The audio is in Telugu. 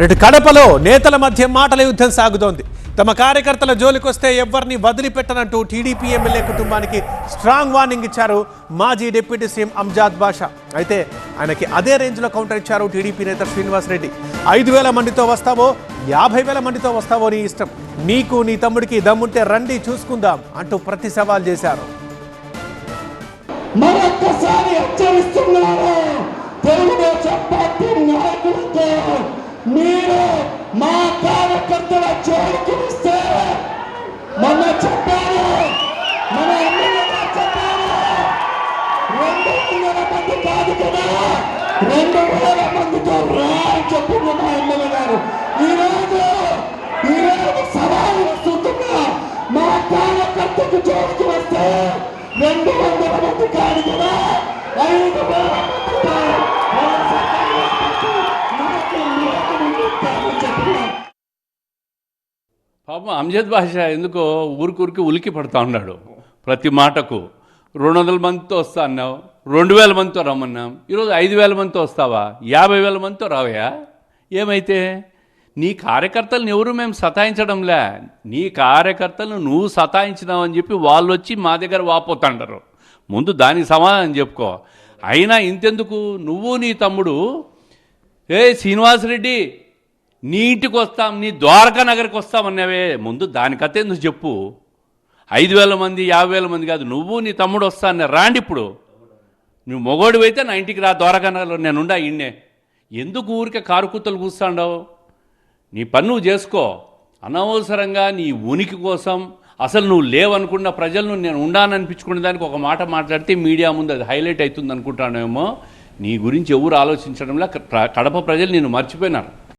రెడ్డి కడపలో నేతల మధ్య మాటల యుద్ధం సాగుతోంది. తమ కార్యకర్తల జోలికొస్తే ఎవరిని వదిలిపెట్టనంటూ టీడీపీ ఎమ్మెల్యే కుటుంబానికి స్ట్రాంగ్ వార్నింగ్ ఇచ్చారు మాజీ డిప్యూటీ సీఎం అంజాద్ బాషా. అయితే ఆయనకి అదే రేంజ్లో కౌంటర్ ఇచ్చారు టీడీపీ నేత శ్రీనివాస్ రెడ్డి. 5,000 మందితో వస్తావో 50,000 మందితో వస్తావో నీ ఇష్టం, నీకు నీ తమ్ముడికి దమ్ముంటే రండి చూసుకుందాం అంటూ ప్రతి సవాల్ చేశారు. మరొక్కసారి హెచ్చరిస్తున్నారు, తెలుగుదేశం పార్టీ నాయకులతో మీరు మా కార్యకర్తల జోలికి వస్తే మొన్న చెప్పారు, మన ఎమ్మెల్యే చెప్పారు 200 మంది కాదు కదా 2,000 మందితో రా అని చెప్పింది మా ఎమ్మెల్యే గారు. ఈరోజు సవాలు వస్తున్నా మా కార్యకర్తకు జోలికి వస్తే 200 మంది కాదు కదా 5,000 పాపం అంజద్ బాషా ఎందుకో ఊరికి ఉలికి పడుతూ ఉన్నాడు. ప్రతి మాటకు 200 మందితో వస్తా అన్నావు, 2,000 మందితో రమ్మన్నాం, ఈరోజు 5,000 మందితో వస్తావా, 50,000 మందితో రావయా? ఏమైతే నీ కార్యకర్తలను ఎవరు మేము సతాయించడంలే, నీ కార్యకర్తలను నువ్వు సతాయించినావు అని చెప్పి వాళ్ళు వచ్చి మా దగ్గర వాపోతాండరు. ముందు దానికి సమాధానం చెప్పుకో. అయినా ఇంతెందుకు, నువ్వు నీ తమ్ముడు శ్రీనివాసరెడ్డి నీ ఇంటికి వస్తాం, నీ ద్వారకా నగర్కి వస్తామన్నావే, ముందు దానికతే నువ్వు చెప్పు. 5,000 మంది 50,000 మంది కాదు, నువ్వు నీ తమ్ముడు వస్తా అన్న రాండి. ఇప్పుడు నువ్వు మొగోడు అయితే నా ఇంటికి రా, ద్వారకా నగర్లో నేనుండా ఇన్నే. ఎందుకు ఊరికే కారుకూతలు కూస్తాండవు? నీ పని నువ్వు చేసుకో. అనవసరంగా నీ ఉనికి కోసం అసలు నువ్వు లేవనుకున్న ప్రజలను నేను ఉండాననిపించుకునే దానికి ఒక మాట మాట్లాడితే మీడియా ముందు అది హైలైట్ అవుతుంది అనుకుంటానేమో. నీ గురించి ఎవరు ఆలోచించడంలో కడప ప్రజలు నిన్ను మర్చిపోయినారు.